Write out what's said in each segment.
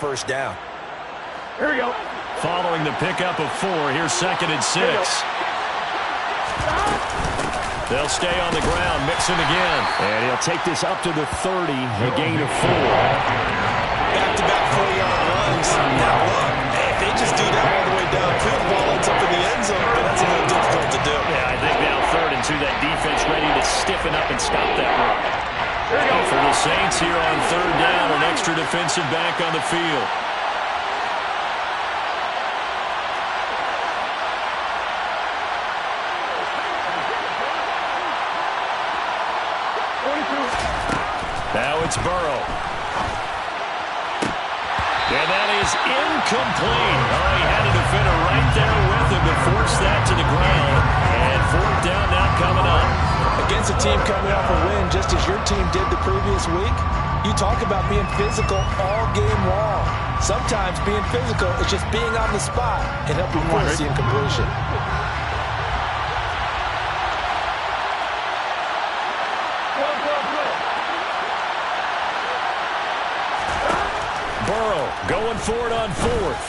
first down. Here we go. Following the pickup of 4, here's 2nd and 6. They'll stay on the ground, Mixon again. And he'll take this up to the 30, a gain of 4. Back-to-back 4-yard runs. Now look, if they just do that all the way downfield, the ball ends up in the end zone, but that's a little difficult to do. Yeah, I think now 3rd and 2, that defense ready to stiffen up and stop that run. And for the Saints here on 3rd down, an extra defensive back on the field. Now it's Burrow. And that is incomplete. Oh, he had a defender right there with him to force that to the ground. And 4th down now coming up. Against a team coming off a win, just as your team did the previous week, you talk about being physical all game long. Sometimes being physical is just being on the spot and helping force the incompletion. Burrow going for it on 4th.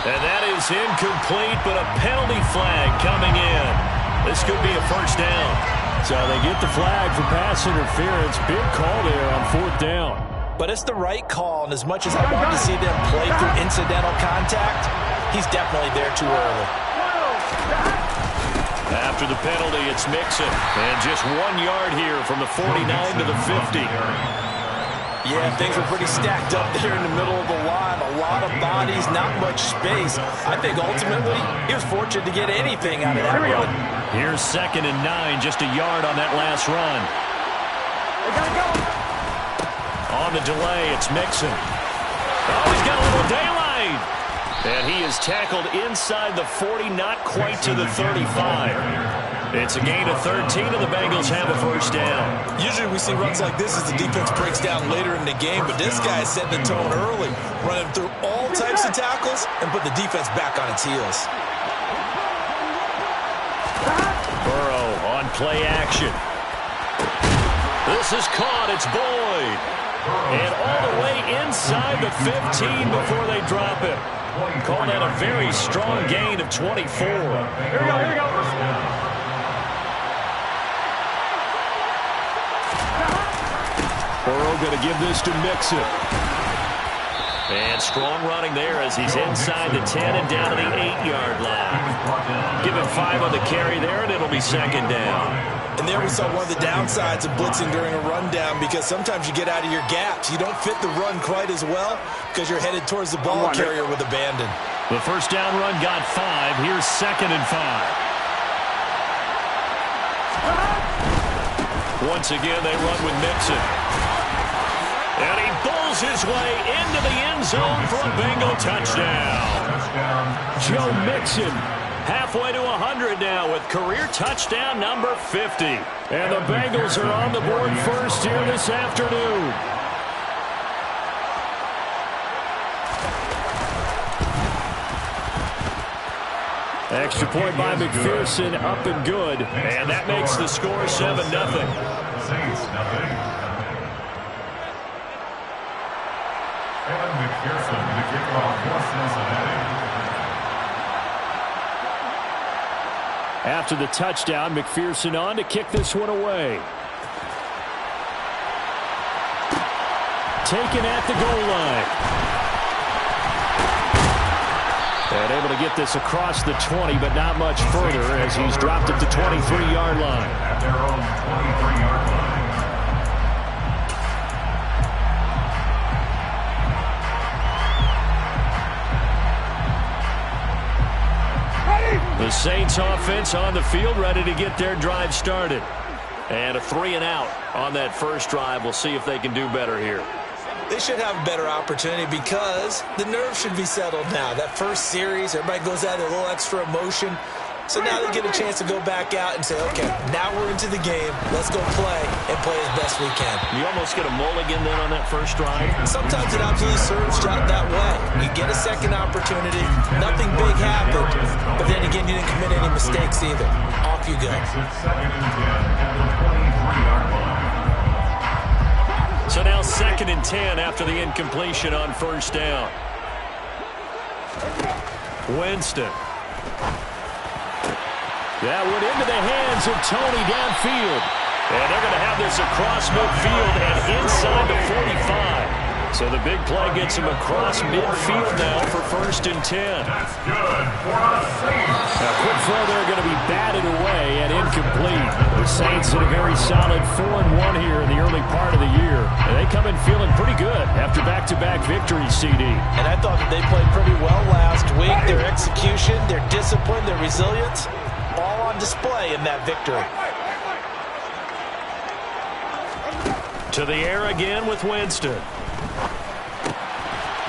And that is incomplete, but a penalty flag coming in. This could be a first down. So they get the flag for pass interference. Big call there on 4th down. But it's the right call, and as much as I want to see them play through incidental contact, he's definitely there too early. After the penalty, it's Mixon. And just 1 yard here from the 49 to the 50. Yeah, things were pretty stacked up there in the middle of the line. A lot of bodies, not much space. I think ultimately he was fortunate to get anything out of that run. Here's 2nd and 9, just a yard on that last run. They gotta go. On the delay, it's Mixon. Oh, he's got a little daylight. And he is tackled inside the 40, not quite to the 35. It's a gain of 13, and the Bengals have a first down. Usually we see runs like this as the defense breaks down later in the game, but this guy is setting the tone early, running through all types of tackles and put the defense back on its heels. Burrow on play action. This is caught. It's Boyd. And all the way inside the 15 before they drop it. Call that a very strong gain of 24. Here we go, here we go. Burrow going to give this to Mixon. And strong running there as he's inside the 10 and down to the 8-yard line. Give him 5 on the carry there, and it'll be 2nd down. And there we saw one of the downsides of blitzing during a rundown, because sometimes you get out of your gaps. You don't fit the run quite as well because you're headed towards the ball carrier with abandon. The first down run got 5. Here's 2nd and 5. Once again, they run with Mixon. And he bulls his way into the end zone for a Bengal touchdown. Joe Mixon halfway to 100 now with career touchdown number 50. And the Bengals are on the board first here this afternoon. Extra point by McPherson, up and good. And that makes the score 7-0. Saints, nothing. Evan McPherson, the kickoff for Cincinnati. After the touchdown, McPherson on to kick this one away. Taken at the goal line. And able to get this across the 20, but not much further as he's dropped it to 23-yard line. At their own 23-yard line. The Saints offense on the field, ready to get their drive started. And a 3-and-out on that first drive. We'll see if they can do better here. They should have a better opportunity because the nerves should be settled now. That first series, everybody goes out with a little extra emotion. So now they get a chance to go back out and say, okay, now we're into the game. Let's go play and play as best we can. You almost get a mulligan then on that first drive. Sometimes it absolutely serves that way. You get a second opportunity. Nothing big happened. But then again, you didn't commit any mistakes either. Off you go. Second and 10 at the 23-yard line. So now 2nd and 10 after the incompletion on first down. Winston. That went into the hands of Tony downfield. And they're going to have this across midfield and inside the 45. So the big play gets him across midfield now for 1st and 10. That's good for the Saints. A quick throw there going to be batted away and incomplete. The Saints in a very solid 4-1 here in the early part of the year. And they come in feeling pretty good after back-to-back victories, CD. And I thought that they played pretty well last week. Their execution, their discipline, their resilience, all on display in that victory. To the air again with Winston.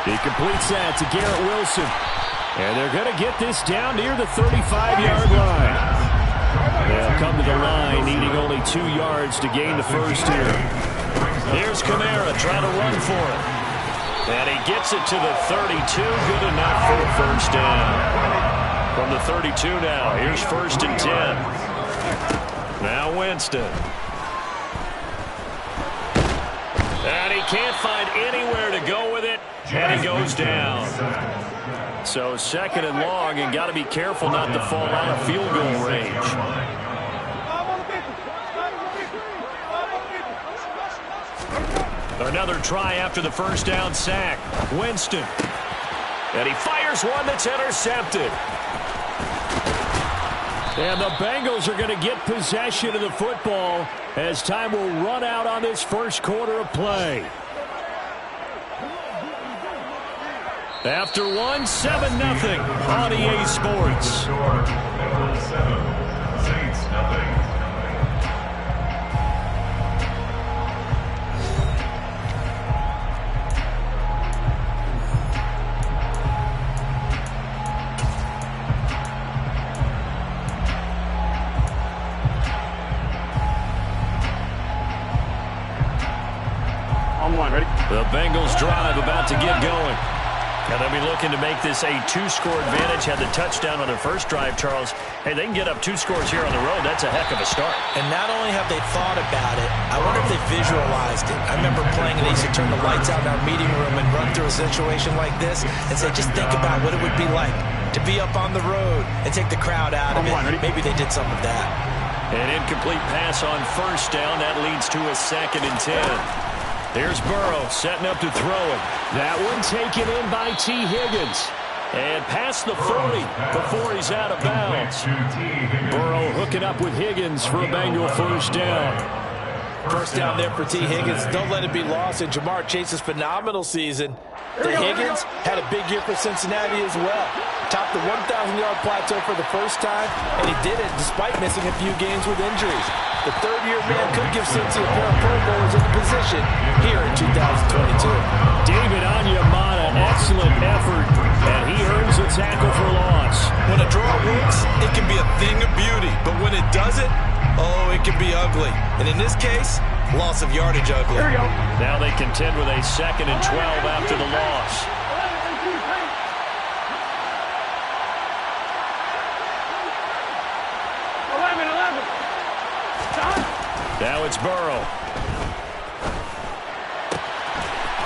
He completes that to Garrett Wilson. And they're going to get this down near the 35-yard line. They'll come to the line needing only 2 yards to gain the first here. Here's Kamara trying to run for it. And he gets it to the 32. Good enough for a first down. From the 32 now, here's 1st and 10. Now Winston. And he can't find anywhere to go with it. And he goes down. So 2nd and long, and got to be careful not to fall out of field goal range. Another try after the first down sack. Winston. And he fires one that's intercepted. And the Bengals are going to get possession of the football as time will run out on this first quarter of play. After 1, 7-0 on EA Sports. Bengals 7, Saints 0. On one, ready? The Bengals drive about to get going. And they'll be looking to make this a 2-score advantage. Had the touchdown on their first drive, Charles. Hey, they can get up 2 scores here on the road. That's a heck of a start. And not only have they thought about it, I wonder if they visualized it. I remember playing and they used to turn the lights out in our meeting room and run through a situation like this and say, just think about what it would be like to be up on the road and take the crowd out of it. Maybe they did some of that. An incomplete pass on first down. That leads to a 2nd and 10. Here's Burrow setting up to throw it. That one taken in by T. Higgins. And past the 40 before he's out of bounds. Burrow hooking up with Higgins for a Bengal first down. First down there for T. Higgins. Don't let it be lost in Jamar Chase's phenomenal season. The Higgins had a big year for Cincinnati as well. Topped the 1,000-yard plateau for the first time, and he did it despite missing a few games with injuries. The third-year man could give Cincy a pair of Pro Bowlers in the position here in 2022. David Onyemata, excellent effort, and he earns a tackle for loss. When a draw works, it can be a thing of beauty, but when it doesn't, oh, it can be ugly. And in this case, loss of yardage ugly. Here we go. Now they contend with a 2nd and 12 after the loss. Now it's Burrow.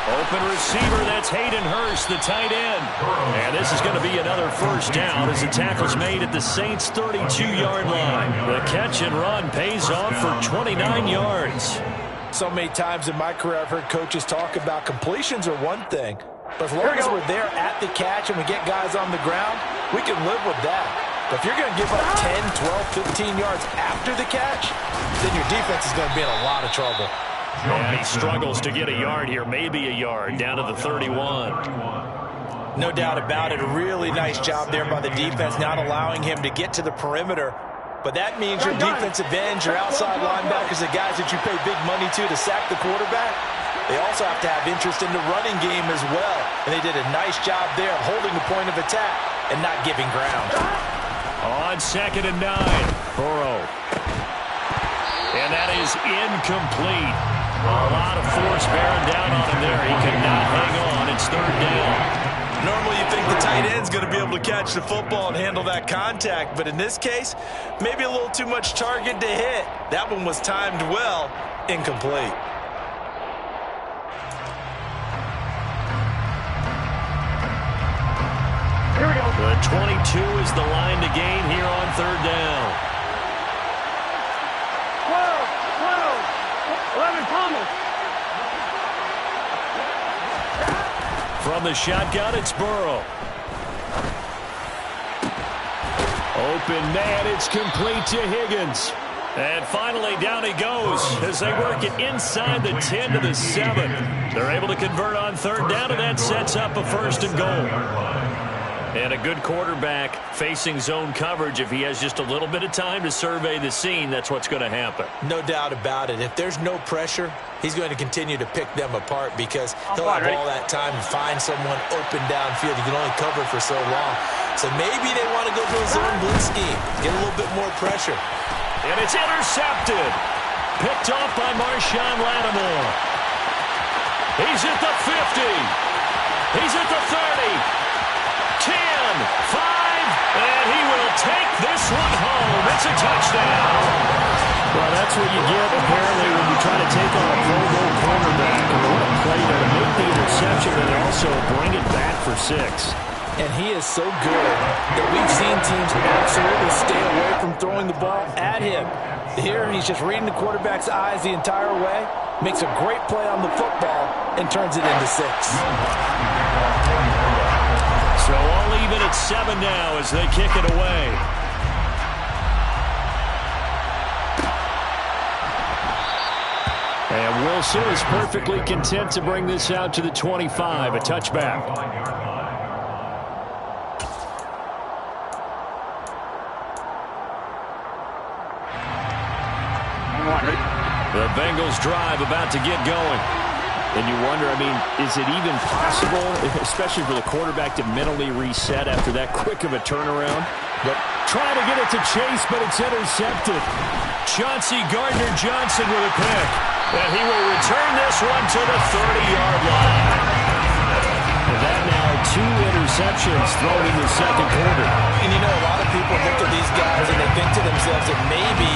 Open receiver, that's Hayden Hurst, the tight end. And this is going to be another first down as the tackle's made at the Saints' 32-yard line. The catch and run pays off for 29 yards. So many times in my career I've heard coaches talk about completions are one thing, but as long as we're there at the catch and we get guys on the ground, we can live with that. But if you're going to give up 10, 12, 15 yards after the catch, then your defense is going to be in a lot of trouble. And he struggles to get a yard here, maybe a yard, down to the 31. No doubt about it. A really nice job there by the defense, not allowing him to get to the perimeter. But that means your defensive ends, your outside linebackers, the guys that you pay big money to sack the quarterback, they also have to have interest in the running game as well. And they did a nice job there of holding the point of attack and not giving ground. On 2nd and 9, Burrow. And that is incomplete. A lot of force bearing down on him there. He could not hang on. It's 3rd down. Normally you think the tight end's going to be able to catch the football and handle that contact, but in this case, maybe a little too much target to hit. That one was timed well, incomplete. The 22 is the line to gain here on third down. 12, 11, Thomas. From the shotgun, it's Burrow. Open man, it's complete to Higgins. And finally, down he goes as they work it inside the 10 to the 7. They're able to convert on third down, and that sets up a first and goal. And a good quarterback facing zone coverage. If he has just a little bit of time to survey the scene, that's what's going to happen. No doubt about it. If there's no pressure, he's going to continue to pick them apart because he'll have all that time to find someone open downfield. You can only cover for so long. So maybe they want to go to a zone blitz scheme, get a little bit more pressure. And it's intercepted. Picked off by Marshawn Lattimore. He's at the 50. He's at the 30. 10, 5, and he will take this one home. It's a touchdown. Well, that's what you get, apparently, when you try to take on a Pro Bowl cornerback. And what a play to make the interception and also bring it back for 6. And he is so good that we've seen teams absolutely stay away from throwing the ball at him. Here, he's just reading the quarterback's eyes the entire way, makes a great play on the football, and turns it into 6. So all even at 7 now as they kick it away. And Wilson is perfectly content to bring this out to the 25, a touchback. The Bengals drive about to get going. And you wonder, I mean, is it even possible, especially for the quarterback, to mentally reset after that quick of a turnaround? But trying to get it to Chase, but it's intercepted. Chauncey Gardner-Johnson with a pick. And he will return this one to the 30-yard line. And that now 2 interceptions thrown in the second quarter. And you know, a lot of people look at these guys and they think to themselves that maybe,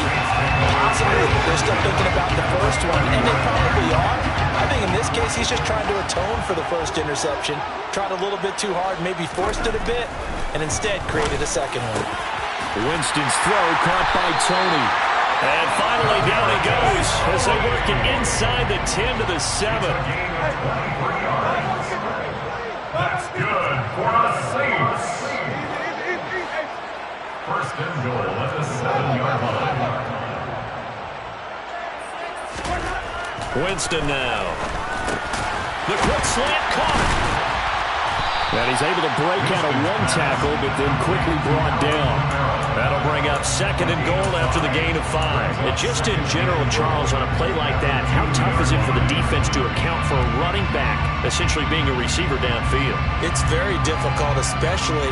possibly, they're still thinking about the first one, and they probably are. I think in this case, he's just trying to atone for the first interception, tried a little bit too hard, maybe forced it a bit, and instead created a second one. Winston's throw caught by Tony. And finally down he goes as they work it inside the 10 to the 7. That's good for a Saints. First and goal at the 7-yard line. Winston now. The quick slant caught. And he's able to break out of one tackle, but then quickly brought down. That'll bring up second and goal after the gain of 5. And just in general, Charles, on a play like that, how tough is it for the defense to account for a running back essentially being a receiver downfield? It's very difficult, especially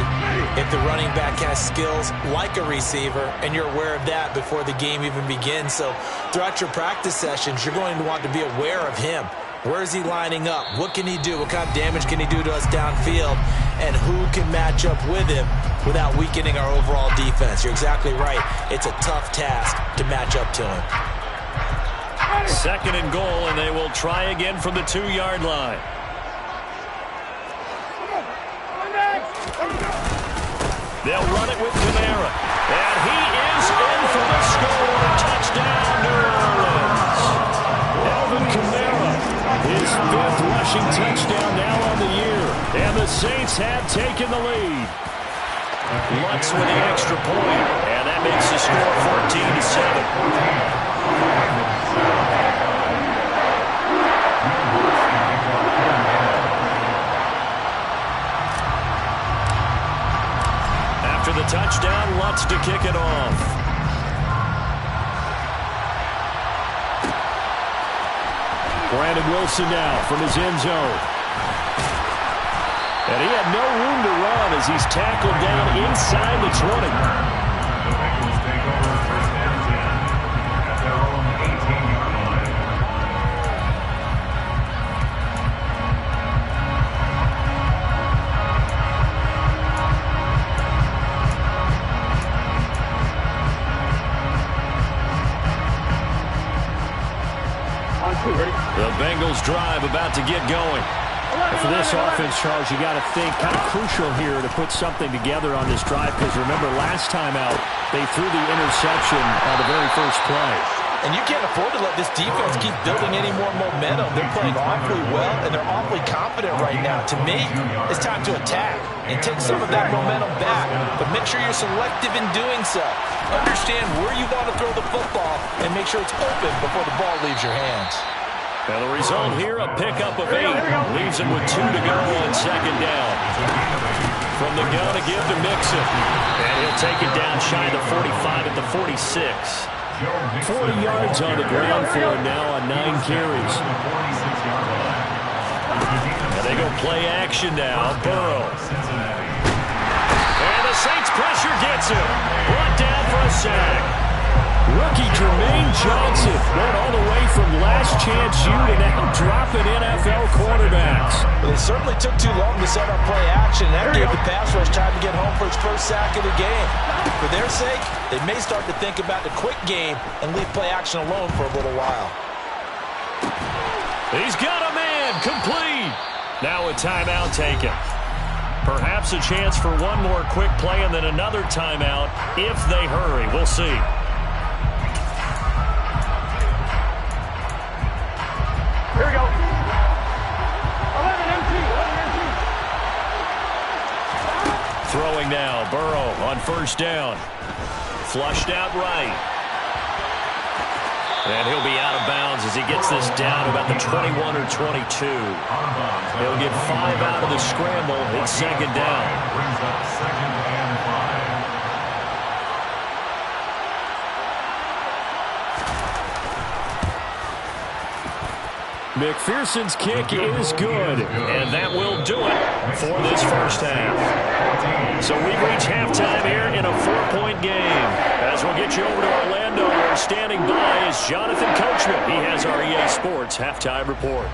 if the running back has skills like a receiver, and you're aware of that before the game even begins. So throughout your practice sessions, you're going to want to be aware of him. Where is he lining up? What can he do? What kind of damage can he do to us downfield? And who can match up with him without weakening our overall defense? You're exactly right. It's a tough task to match up to him. Second and goal, and they will try again from the 2-yard line. They'll run it with Kamara. And he is in for the score. Touchdown, New Orleans. Alvin Kamara, his 5th rushing touchdown now on the year. And the Saints have taken the lead. Lutz with the extra point, and that makes the score 14-7. After the touchdown, Lutz to kick it off. Brandon Wilson now from his end zone. And he had no room to run as he's tackled down inside the 20. The Bengals take over first and 10 at their own 18-yard line. On 2, ready? The Bengals drive about to get going. For this offense, Charles, you got to think kind of crucial here to put something together on this drive, because remember last time out they threw the interception on the very first play. And you can't afford to let this defense keep building any more momentum. They're playing awfully well, and they're awfully confident right now. To me, it's time to attack and take some of that momentum back, but make sure you're selective in doing so. Understand where you want to throw the football and make sure it's open before the ball leaves your hands. Now the result here, a pickup of 8. Leaves him with 2 to go on second down. From the gun to give to Mixon. And he'll take it down shy of the 45 at the 46. 40 yards on the ground for him now on 9 carries. And they go play action now. Burrow. And the Saints pressure gets him. Brought down for a sack. Rookie Jermaine Johnson went all the way from last chance U to now dropping NFL quarterbacks. Well, they certainly took too long to set up play action. That gave the pass rush time to get home for his first sack of the game. For their sake, they may start to think about the quick game and leave play action alone for a little while. He's got a man, complete. Now a timeout taken. Perhaps a chance for one more quick play and then another timeout if they hurry. We'll see. Here we go. 11 empty. Throwing now, Burrow on first down. Flushed out right. And he'll be out of bounds as he gets this down about the 21 or 22. He'll get 5 out of the scramble. It's second down. Brings up 2nd and 5. McPherson's kick is good. And that will do it for this first half. So we reach halftime here in a 4-point game. As we'll get you over to Orlando, where standing by is Jonathan Coachman. He has our EA Sports halftime report.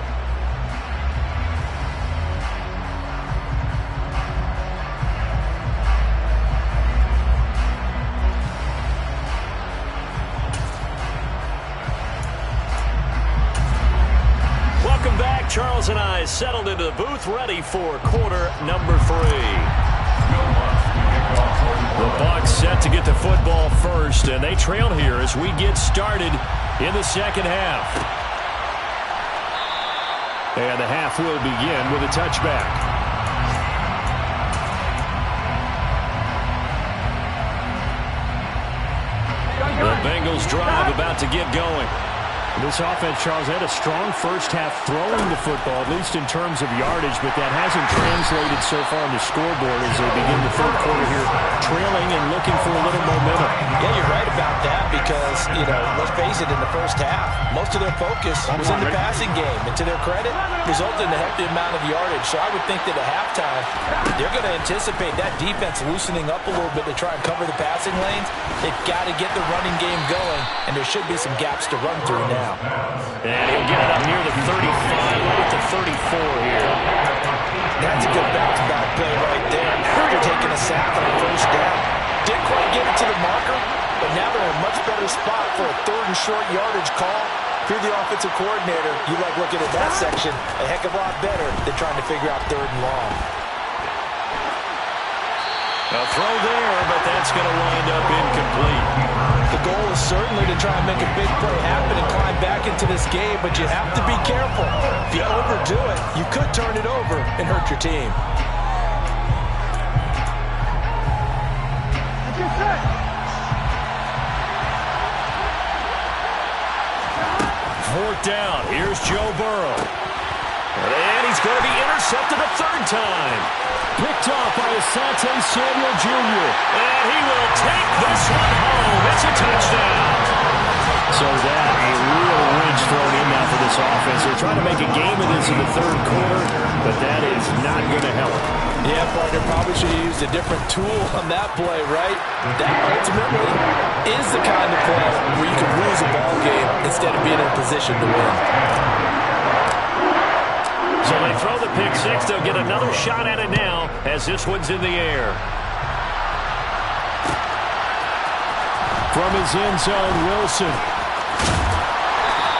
Charles and I settled into the booth, ready for quarter number 3. The Bucs set to get the football first, and they trail here as we get started in the second half. And the half will begin with a touchback. The Bengals drive about to get going. This offense, Charles, had a strong first half throwing the football, at least in terms of yardage, but that hasn't translated so far on the scoreboard as they begin the third quarter here, trailing and looking for a little momentum. Yeah, you're right about that because, let's face it, in the first half, most of their focus was in the passing game. And to their credit, resulted in a healthy amount of yardage. So I would think that at halftime, they're going to anticipate that defense loosening up a little bit to try and cover the passing lanes. They've got to get the running game going, and there should be some gaps to run through now. And he'll get it up near the 35, right to 34 here. That's a good bounce back play right there after taking a sack on the first down. Didn't quite get it to the marker, but now they're in a much better spot for a 3rd and short yardage call. If you're the offensive coordinator, you like looking at that section a heck of a lot better than trying to figure out 3rd and long. A throw there, but that's going to wind up incomplete. The goal is certainly to try and make a big play happen and climb back into this game, but you have to be careful. If you overdo it, you could turn it over and hurt your team. Fourth down. Here's Joe Burrow. And he's going to be intercepted a 3rd time. Picked off by Asante Samuel Jr. And he will take this one home. It's a touchdown. So that a real wrench thrown in now for this offense. They're trying to make a game of this in the 3rd quarter, but that is not going to help. Yeah, partner, probably should have used a different tool on that play, right? That ultimately is the kind of play where you can lose a ball game instead of being in a position to win. So they throw the pick 6. They'll get another shot at it now as this one's in the air. From his end zone, Wilson.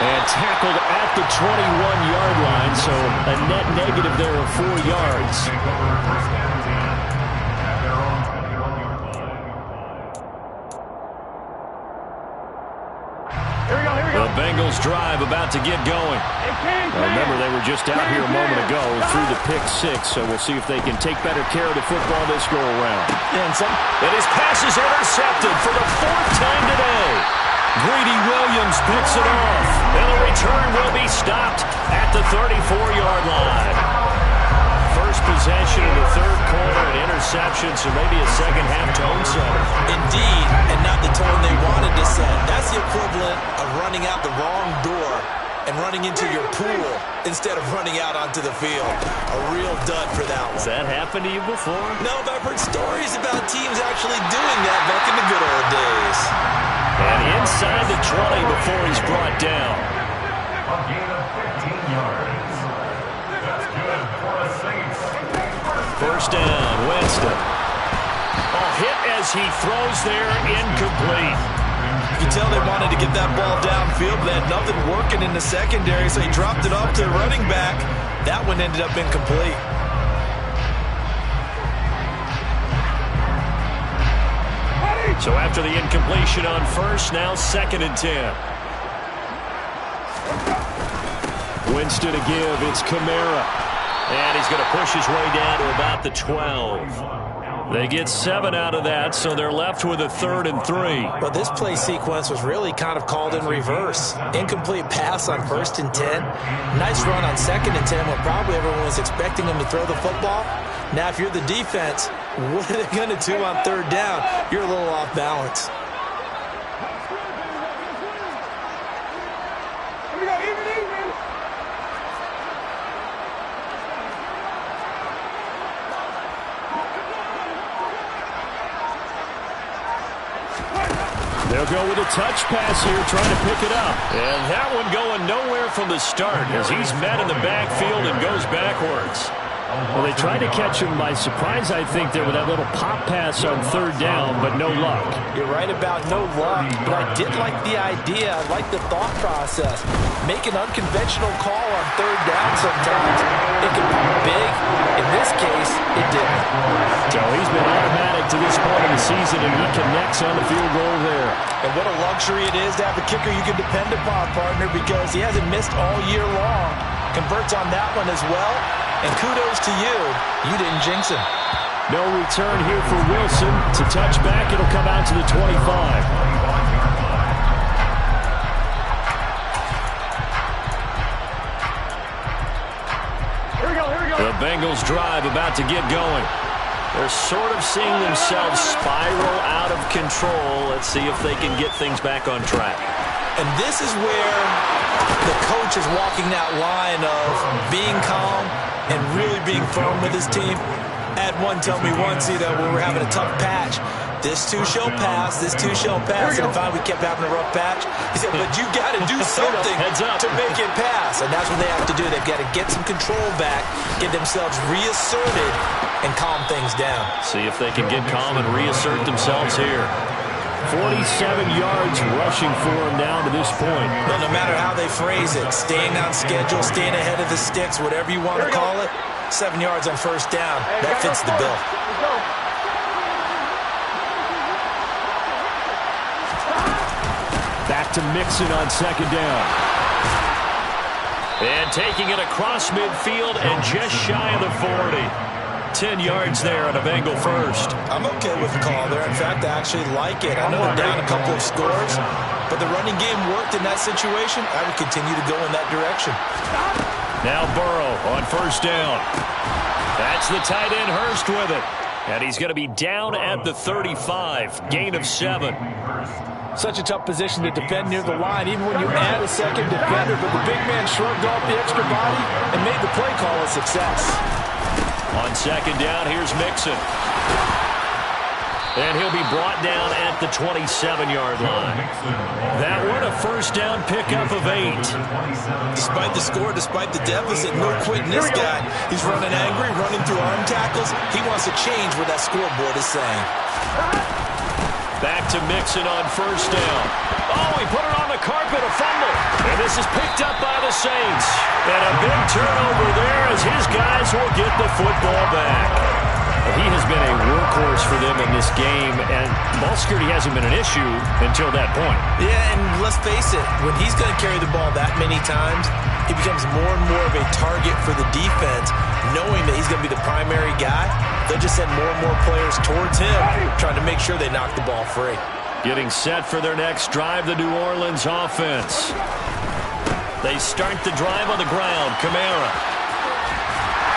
And tackled at the 21-yard line, so a net negative there of 4 yards. The Bengals drive about to get going. Now remember, they were just out here a moment ago through the pick six, so we'll see if they can take better care of the football this go-around. And his pass is intercepted for the 4th time today. Greedy Williams picks it off, and the return will be stopped at the 34-yard line. First possession in the third quarter, an interception, so maybe a second-half tone setter. Indeed, and not the tone they wanted to set. That's the equivalent of running out the wrong door and running into your pool instead of running out onto the field. A real dud for that one. Has that happened to you before? No, but I've heard stories about teams actually doing that back in the good old days. And inside the 20 before he's brought down. A gain of 15 yards. That's good for a safe. First down, Winston. A hit as he throws there, incomplete. You can tell they wanted to get that ball downfield, but they had nothing working in the secondary, so he dropped it off to the running back. That one ended up incomplete. So after the incompletion on first, now 2nd and 10. Winston to give, it's Kamara. And he's going to push his way down to about the 12. They get 7 out of that, so they're left with a 3rd and 3. Well, this play sequence was really kind of called in reverse. Incomplete pass on 1st and 10. Nice run on 2nd and 10 when probably everyone was expecting him to throw the football. Now, if you're the defense, what are they going to do on 3rd down? You're a little off balance. They'll go with a touch pass here, trying to pick it up. And that one going nowhere from the start as he's met in the backfield and goes backwards. Well, they tried to catch him by surprise, I think, there with that little pop pass on 3rd down, but no luck. You're right about no luck, but I did like the idea. I like the thought process. Make an unconventional call on 3rd down sometimes. It can be big. In this case, it didn't. So he's been automatic to this point of the season, and he connects on the field goal there. And what a luxury it is to have a kicker you can depend upon, partner, because he hasn't missed all year long. Converts on that one as well. And kudos to you. You didn't jinx him. No return here for Wilson. To touch back, it'll come out to the 25. Here we go. The Bengals drive about to get going. They're sort of seeing themselves spiral out of control. Let's see if they can get things back on track. And this is where the coach is walking that line of being calm and really being firm with his team. Had one tell me once, when we were having a tough patch, this too shall pass, this too shall pass. And finally we kept having a rough patch. He said, but you got to do something to make it pass. And that's what they have to do. They've got to get some control back, get themselves reasserted, and calm things down. See if they can get calm and reassert themselves here. 47 yards rushing for him down to this point. Well, no matter how they phrase it, staying on schedule, staying ahead of the sticks, whatever you want to call it, 7 yards on 1st down, that fits the bill. Back to Mixon on 2nd down. And taking it across midfield and just shy of the 40. 10 yards there on a Bengal first. I'm okay with the call there. In fact, I actually like it. I know they're down a couple of scores, but the running game worked in that situation. I would continue to go in that direction. Now Burrow on 1st down. That's the tight end Hurst with it. And he's going to be down at the 35. Gain of 7. Such a tough position to defend near the line, even when you add a second defender, but the big man shrugged off the extra body and made the play call a success. On 2nd down, here's Mixon. And he'll be brought down at the 27-yard line. That one a 1st down pickup of 8. Despite the score, despite the deficit, no quitting this guy. He's running angry, running through arm tackles. He wants to change what that scoreboard is saying. Back to Mixon on 1st down. Oh, he put it on the carpet, a fumble. And this is picked up by the Saints. And a big turnover there as his guys will get the football back. He has been a workhorse for them in this game, and ball security hasn't been an issue until that point. Yeah, and let's face it, when he's going to carry the ball that many times, he becomes more and more of a target for the defense, knowing that he's going to be the primary guy. They'll just send more and more players towards him, trying to make sure they knock the ball free. Getting set for their next drive, the New Orleans offense. They start the drive on the ground. Kamara.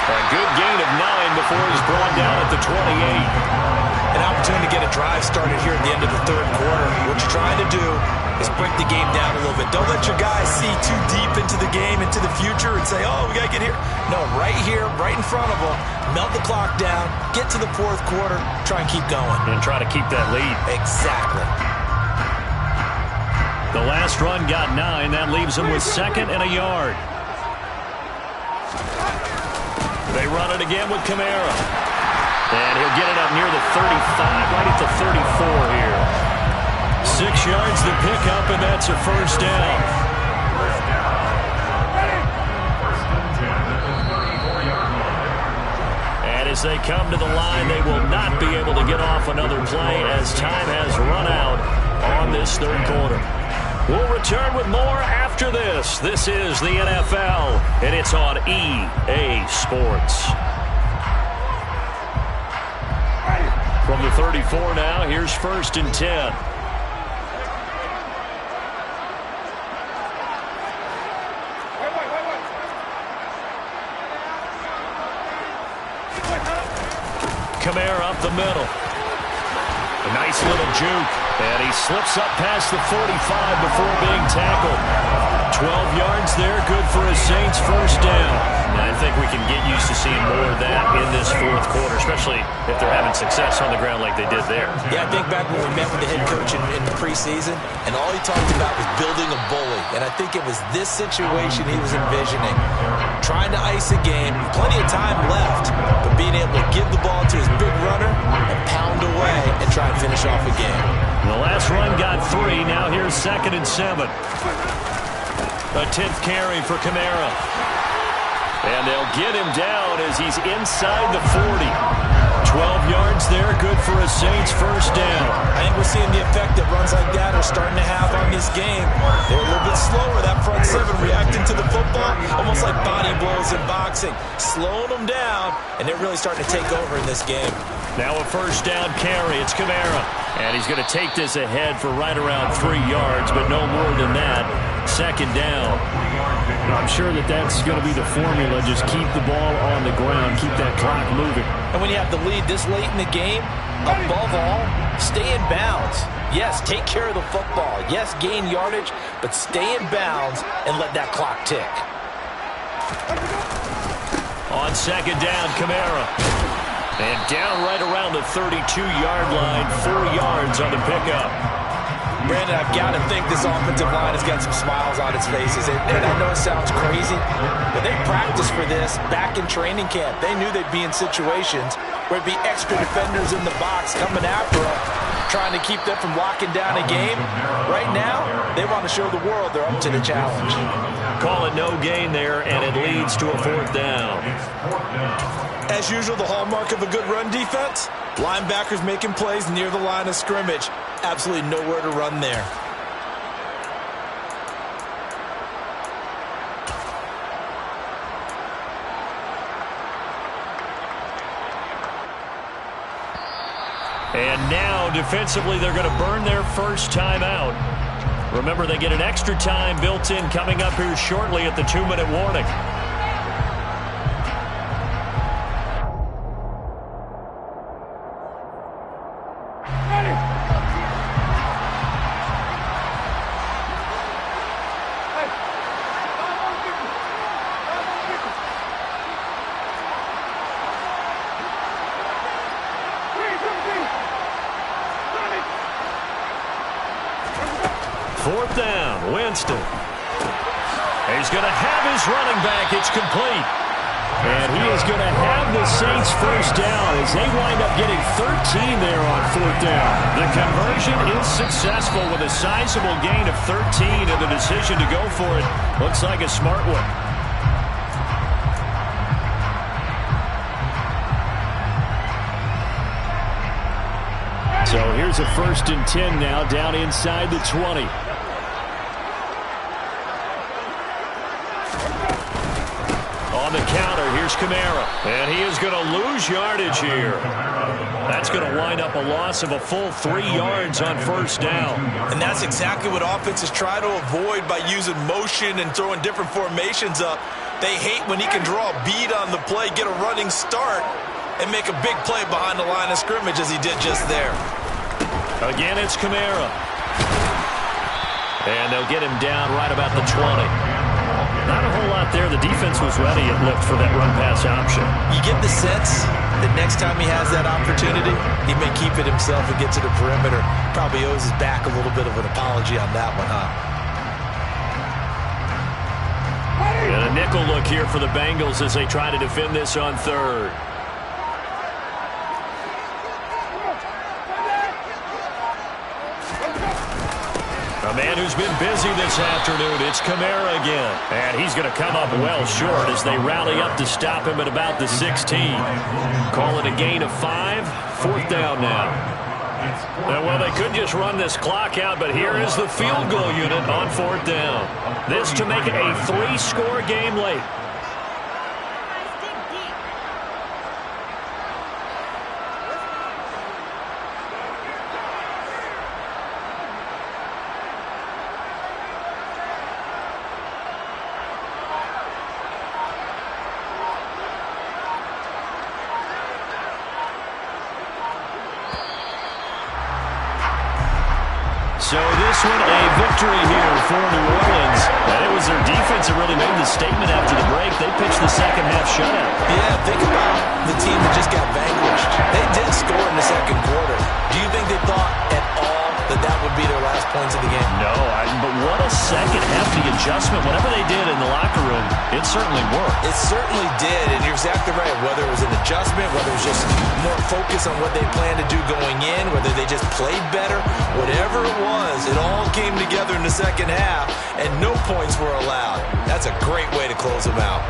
A good gain of 9 before he's brought down at the 28. An opportunity to get a drive started here at the end of the third quarter. What you're trying to do is break the game down a little bit. Don't let your guys see too deep into the game, into the future, and say, oh, we got to get here. No, right here, right in front of them, melt the clock down, get to the fourth quarter, try and keep going. And try to keep that lead. Exactly. The last run got 9. That leaves them with 2nd and a yard. They run it again with Kamara. And he'll get it up near the 35, right at the 34 here. 6 yards to pick up, and that's a first down. And as they come to the line, they will not be able to get off another play as time has run out on this third quarter. We'll return with more after this. This is the NFL, and it's on EA Sports. From the 34 now, here's 1st and 10. Kamara up the middle. A nice little juke. And he slips up past the 45 before being tackled. 12 yards there, good for a Saints first down. And I think we can get used to seeing more of that in this fourth quarter, especially if they're having success on the ground like they did there. Yeah, I think back when we met with the head coach in the preseason, and all he talked about was building a bully. And I think it was this situation he was envisioning. Trying to ice a game, plenty of time left, but being able to give the ball to his big runner and pound away and try and finish off a game. The last run got 3. Now here's 2nd and 7. A 10th carry for Kamara. And they'll get him down as he's inside the 40. 12 yards there, good for a Saints first down. I think we're seeing the effect that runs like that are starting to have on this game. They're a little bit slower, that front 7, reacting to the football, almost like body blows in boxing. Slowing them down, and they're really starting to take over in this game. Now a first down carry. It's Kamara. And he's going to take this ahead for right around 3 yards, but no more than that. 2nd down. I'm sure that's going to be the formula. Just keep the ball on the ground. Keep that clock moving. And when you have the lead this late in the game, above all, stay in bounds. Yes, take care of the football. Yes, gain yardage, but stay in bounds and let that clock tick. On 2nd down, Kamara. And down right around the 32-yard line, 4 yards on the pickup. Brandon, I've got to think this offensive line has got some smiles on its faces. And I know it sounds crazy, but they practiced for this back in training camp. They knew they'd be in situations where it'd be extra defenders in the box coming after them, trying to keep them from locking down a game. Right now, they want to show the world they're up to the challenge. Call it no gain there, and it leads to a 4th down. As usual, the hallmark of a good run defense, linebackers making plays near the line of scrimmage. Absolutely nowhere to run there. And now, defensively, they're going to burn their first timeout. Remember, they get an extra time built in coming up here shortly at the 2-minute warning. Fourth down, Winston. He's going to have his running back. It's complete. And he is going to have the Saints first down as they wind up getting 13 there on fourth down. The conversion is successful with a sizable gain of 13, and the decision to go for it looks like a smart one. So here's a 1st and 10 now down inside the 20. On the counter, here's Kamara. And he is going to lose yardage here. That's going to wind up a loss of a full 3 yards on first down. And that's exactly what offenses try to avoid by using motion and throwing different formations up. They hate when he can draw a bead on the play, get a running start, and make a big play behind the line of scrimmage as he did just there. Again, it's Kamara. And they'll get him down right about the 20. Not a whole lot there. The defense was ready, it looked, for that run-pass option. You get the sense that next time he has that opportunity, he may keep it himself and get to the perimeter. Probably owes his back a little bit of an apology on that one, huh? And a nickel look here for the Bengals as they try to defend this on third. A man who's been busy this afternoon, it's Kamara again. And he's going to come up well short as they rally up to stop him at about the 16. Call it a gain of 5. 4th down now. Well, they could just run this clock out, but here is the field goal unit on 4th down. This to make it a 3-score game late. So this one, a victory here for New Orleans. And it was their defense that really made the statement after the break. They pitched the second half shutout. Yeah, think about the team that just got vanquished. They did score in the second quarter. Do you think they thought at all that that would be their last points of the game? No, but what a second half, the adjustment. Whatever they did in the locker room, it certainly worked. It certainly did, and you're exactly right. Whether it was an adjustment, whether it was just more focus on what they planned to do going in, whether they just played better, whatever it was, it all came together in the second half, and no points were allowed. That's a great way to close them out.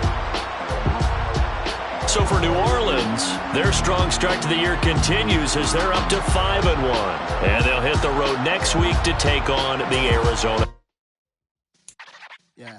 So for New Orleans, their strong start to the year continues as they're up to 5-1. And they'll hit the road next week to take on the Arizona. Yeah.